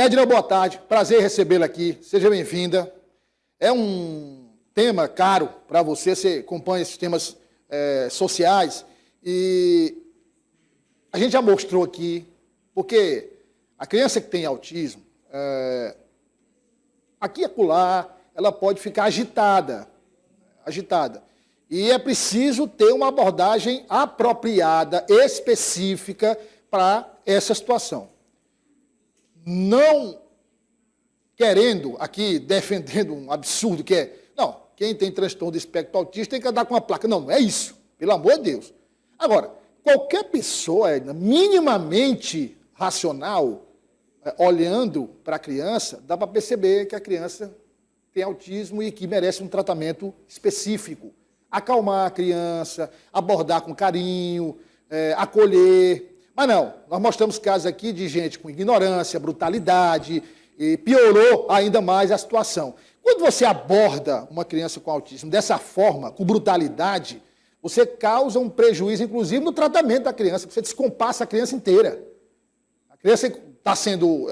Edna, boa tarde. Prazer recebê-la aqui. Seja bem-vinda. É um tema caro para você acompanha esses temas sociais. E a gente já mostrou aqui, porque a criança que tem autismo, aqui e acolá, ela pode ficar agitada. E é preciso ter uma abordagem apropriada, específica para essa situação. Não querendo aqui, defendendo um absurdo que é, não, quem tem transtorno do espectro autista tem que andar com uma placa. Não, não é isso, pelo amor de Deus. Agora, qualquer pessoa minimamente racional, olhando para a criança, dá para perceber que a criança tem autismo e que merece um tratamento específico. Acalmar a criança, abordar com carinho, acolher. Mas não, nós mostramos casos aqui de gente com ignorância, brutalidade, e piorou ainda mais a situação. Quando você aborda uma criança com autismo dessa forma, com brutalidade, você causa um prejuízo, inclusive, no tratamento da criança, você descompassa a criança inteira. A criança está sendo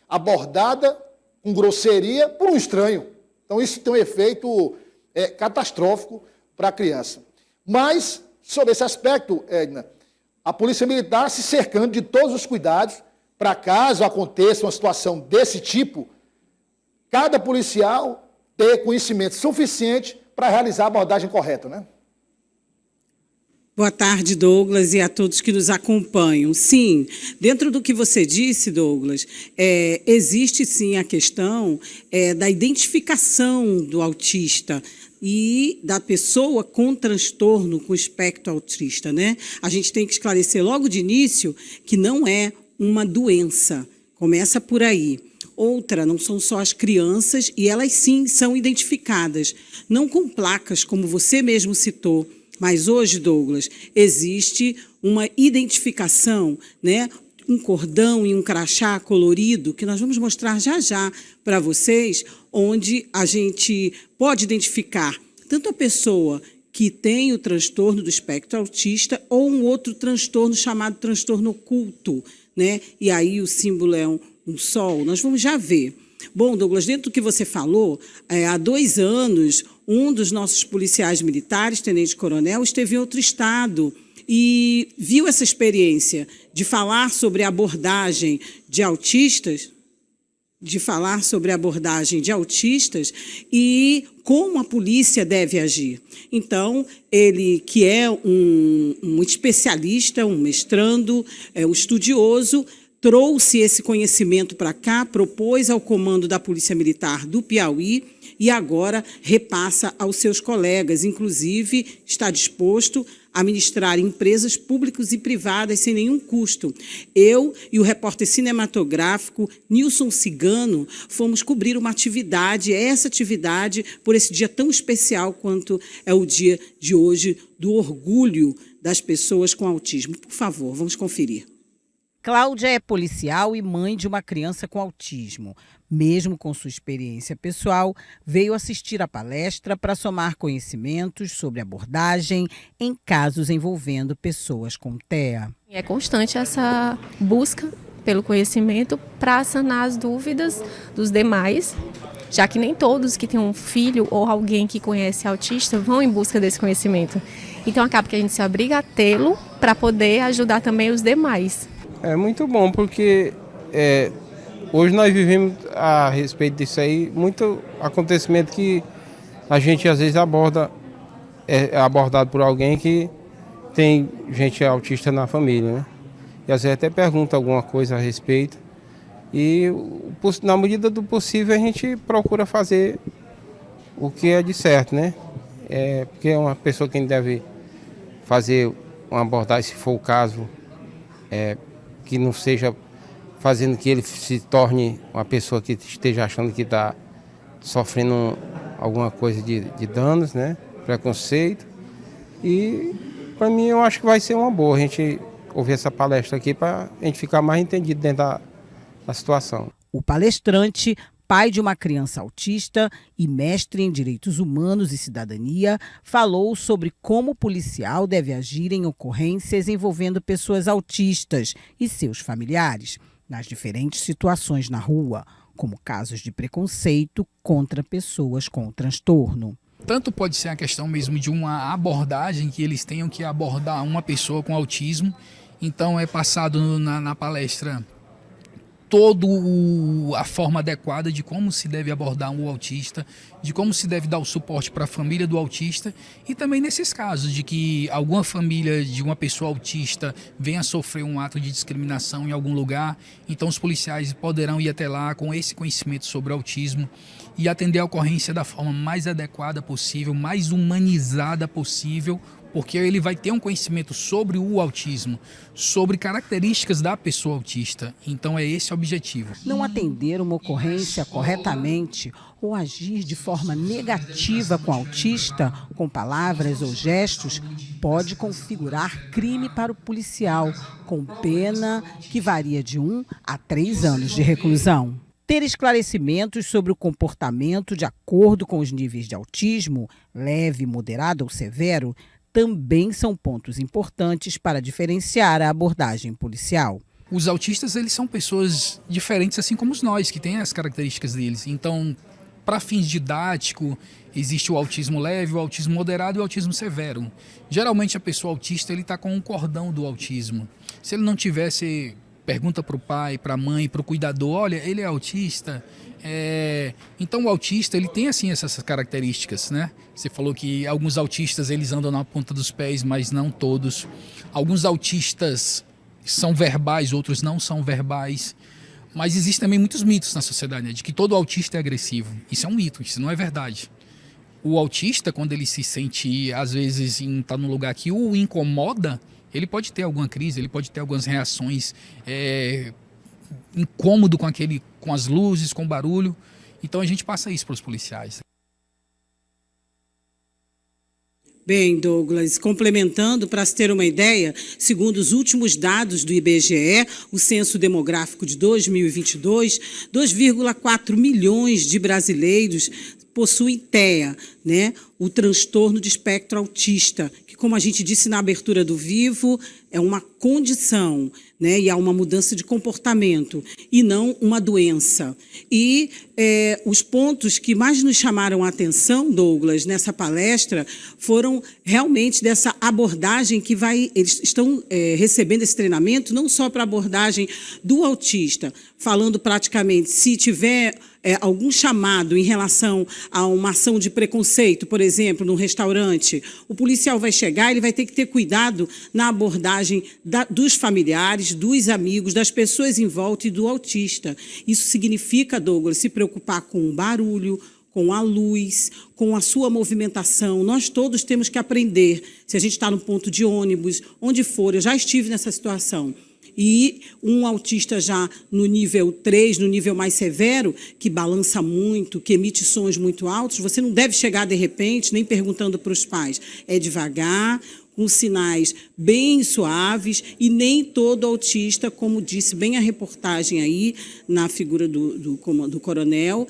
abordada com grosseria por um estranho. Então, isso tem um efeito catastrófico para a criança. Mas, sobre esse aspecto, Edna, a Polícia Militar se cercando de todos os cuidados para caso aconteça uma situação desse tipo, cada policial ter conhecimento suficiente para realizar a abordagem correta, né? Boa tarde, Douglas, e a todos que nos acompanham. Sim, dentro do que você disse, Douglas, existe sim a questão da identificação do autista e da pessoa com transtorno, com espectro autista, né? A gente tem que esclarecer logo de início que não é uma doença, começa por aí. Outra, não são só as crianças, e elas sim são identificadas, não com placas, como você mesmo citou, mas hoje, Douglas, existe uma identificação, né? Um cordão e um crachá colorido, que nós vamos mostrar já para vocês, onde a gente pode identificar tanto a pessoa que tem o transtorno do espectro autista ou um outro transtorno chamado transtorno oculto, né? E aí o símbolo é um sol, nós vamos já ver. Bom, Douglas, dentro do que você falou, há 2 anos, um dos nossos policiais militares, tenente-coronel, esteve em outro estado e viu essa experiência de falar sobre a abordagem de autistas, e como a polícia deve agir. Então, ele, que é um especialista, um mestrando, um estudioso, trouxe esse conhecimento para cá, propôs ao comando da Polícia Militar do Piauí e agora repassa aos seus colegas. Inclusive, está disposto a ministrar empresas públicas e privadas sem nenhum custo. Eu e o repórter cinematográfico Nilson Cigano fomos cobrir uma atividade, essa atividade, por esse dia tão especial quanto é o dia de hoje, do orgulho das pessoas com autismo. Por favor, vamos conferir. Cláudia é policial e mãe de uma criança com autismo. Mesmo com sua experiência pessoal, veio assistir à palestra para somar conhecimentos sobre abordagem em casos envolvendo pessoas com TEA. É constante essa busca pelo conhecimento para sanar as dúvidas dos demais, já que nem todos que têm um filho ou alguém que conhece autista vão em busca desse conhecimento. Então acaba que a gente se obriga a tê-lo para poder ajudar também os demais. É muito bom, porque hoje nós vivemos a respeito disso aí, muito acontecimento que a gente às vezes é abordado por alguém que tem gente autista na família, né? E às vezes até pergunta alguma coisa a respeito. E na medida do possível a gente procura fazer o que é de certo, né? Porque é uma pessoa que deve fazer uma abordagem, se for o caso, que não seja fazendo que ele se torne uma pessoa que esteja achando que está sofrendo alguma coisa de danos, né? Preconceito. E, para mim, eu acho que vai ser uma boa a gente ouvir essa palestra aqui para a gente ficar mais entendido dentro da situação. O palestrante, pai de uma criança autista e mestre em Direitos Humanos e Cidadania, falou sobre como o policial deve agir em ocorrências envolvendo pessoas autistas e seus familiares. nas diferentes situações na rua, como casos de preconceito contra pessoas com transtorno. Tanto pode ser a questão mesmo de uma abordagem que eles tenham que abordar uma pessoa com autismo. Então é passado na palestra toda a forma adequada de como se deve abordar um autista, de como se deve dar o suporte para a família do autista e também nesses casos de que alguma família de uma pessoa autista venha a sofrer um ato de discriminação em algum lugar, então os policiais poderão ir até lá com esse conhecimento sobre o autismo e atender a ocorrência da forma mais adequada possível, mais humanizada possível, porque ele vai ter um conhecimento sobre o autismo, sobre características da pessoa autista. Então é esse o objetivo. Não atender uma ocorrência corretamente ou agir de forma negativa com o autista, com palavras ou gestos, pode configurar crime para o policial, com pena que varia de 1 a 3 anos de reclusão. Ter esclarecimentos sobre o comportamento de acordo com os níveis de autismo, leve, moderado ou severo, também são pontos importantes para diferenciar a abordagem policial. Os autistas, eles são pessoas diferentes, assim como nós, que têm as características deles. Então, para fins didáticos, existe o autismo leve, o autismo moderado e o autismo severo. Geralmente, a pessoa autista está com um cordão do autismo. Se ele não tivesse, pergunta para o pai, para a mãe, para o cuidador, olha, ele é autista. Então o autista ele tem assim essas características, né? Você falou que alguns autistas eles andam na ponta dos pés, mas não todos. Alguns autistas são verbais, outros não são verbais. Mas existem também muitos mitos na sociedade, né? De que todo autista é agressivo. Isso é um mito, isso não é verdade. O autista, quando ele se sente, às vezes, tá num lugar que o incomoda, ele pode ter alguma crise, ele pode ter algumas reações incômodo com as luzes, com o barulho. Então a gente passa isso para os policiais. Bem, Douglas, complementando, para se ter uma ideia, segundo os últimos dados do IBGE, o Censo Demográfico de 2022, 2,4 milhões de brasileiros possuem TEA, né? O transtorno de espectro autista, que, como a gente disse na abertura do Vivo, é uma condição, né? E há uma mudança de comportamento, e não uma doença. E os pontos que mais nos chamaram a atenção, Douglas, nessa palestra, foram realmente dessa abordagem que eles estão recebendo esse treinamento, não só para a abordagem do autista, falando praticamente, se tiver algum chamado em relação a uma ação de preconceito, por exemplo, num restaurante, o policial vai chegar, ele vai ter que ter cuidado na abordagem dos familiares, dos amigos, das pessoas em volta e do autista. Isso significa, Douglas, se preocupar com o barulho, com a luz, com a sua movimentação. Nós todos temos que aprender, se a gente está no ponto de ônibus, onde for, eu já estive nessa situação. E um autista já no nível 3, no nível mais severo, que balança muito, que emite sons muito altos, você não deve chegar de repente, nem perguntando para os pais. É devagar, com sinais bem suaves, e nem todo autista, como disse bem a reportagem aí, na figura do coronel,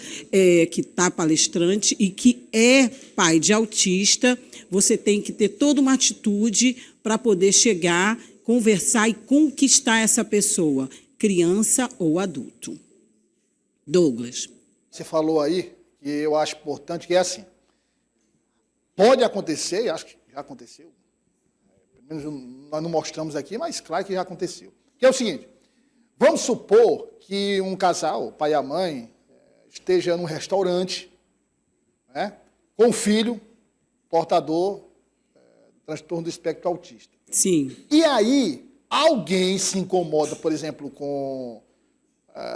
que está palestrante e que é pai de autista, você tem que ter toda uma atitude para poder chegar, conversar e conquistar essa pessoa, criança ou adulto. Douglas. Você falou aí, que eu acho importante, que é assim, pode acontecer, e acho que já aconteceu, pelo menos nós não mostramos aqui, mas claro que já aconteceu, que é o seguinte, vamos supor que um casal, o pai e a mãe, esteja num restaurante, né, com um filho portador transtorno do espectro autista. Sim. E aí, alguém se incomoda, por exemplo, com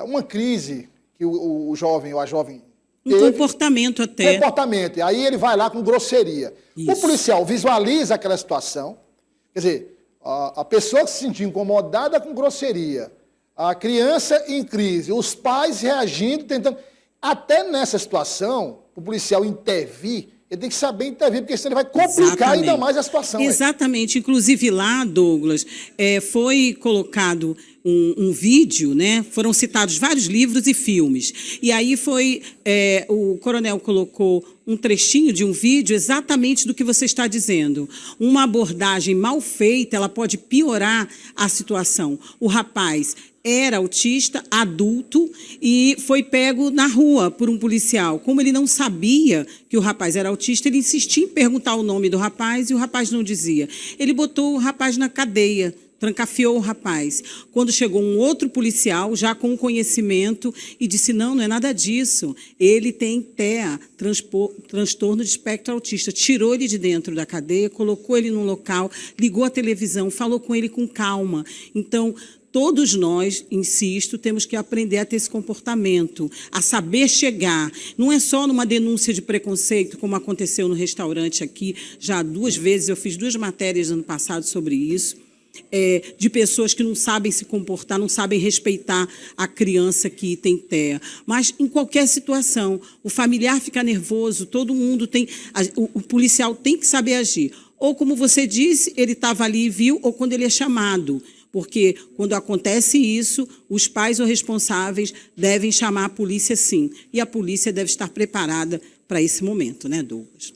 uma crise que o jovem ou a jovem teve. Comportamento até. Comportamento. E aí ele vai lá com grosseria. Isso. O policial visualiza aquela situação. Quer dizer, a pessoa que se sentiu incomodada com grosseria, a criança em crise, os pais reagindo, tentando... Até nessa situação, o policial intervir, ele tem que saber intervir, porque senão ele vai complicar ainda mais a situação. Exatamente. Inclusive lá, Douglas, foi colocado um vídeo, né? Foram citados vários livros e filmes. E aí o coronel colocou um trechinho de um vídeo exatamente do que você está dizendo. Uma abordagem mal feita, ela pode piorar a situação. O rapaz era autista, adulto, e foi pego na rua por um policial. Como ele não sabia que o rapaz era autista, ele insistia em perguntar o nome do rapaz e o rapaz não dizia. Ele botou o rapaz na cadeia, trancafiou o rapaz. Quando chegou um outro policial, já com conhecimento, e disse, não é nada disso. Ele tem TEA, transtorno de espectro autista. Tirou ele de dentro da cadeia, colocou ele num local, ligou a televisão, falou com ele com calma. Então, todos nós, insisto, temos que aprender a ter esse comportamento, a saber chegar. Não é só numa denúncia de preconceito, como aconteceu no restaurante aqui, já 2 vezes, eu fiz 2 matérias ano passado sobre isso, de pessoas que não sabem se comportar, não sabem respeitar a criança que tem TEA. Mas, em qualquer situação, o familiar fica nervoso, todo mundo tem... O policial tem que saber agir. Ou, como você disse, ele estava ali e viu, ou quando ele é chamado. Porque, quando acontece isso, os pais ou responsáveis devem chamar a polícia, sim. E a polícia deve estar preparada para esse momento, né, Douglas?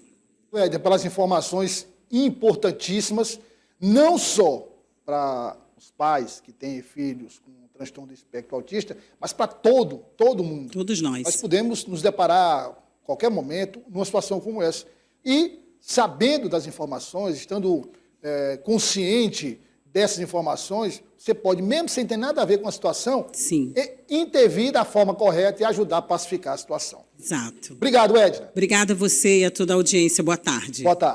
Edna, pelas informações importantíssimas, não só para os pais que têm filhos com transtorno de espectro autista, mas para todo mundo. Todos nós. Nós podemos nos deparar, a qualquer momento, numa situação como essa. E, sabendo das informações, estando consciente dessas informações, você pode, mesmo sem ter nada a ver com a situação, sim, intervir da forma correta e ajudar a pacificar a situação. Exato. Obrigado, Edna. Obrigada a você e a toda a audiência. Boa tarde. Boa tarde.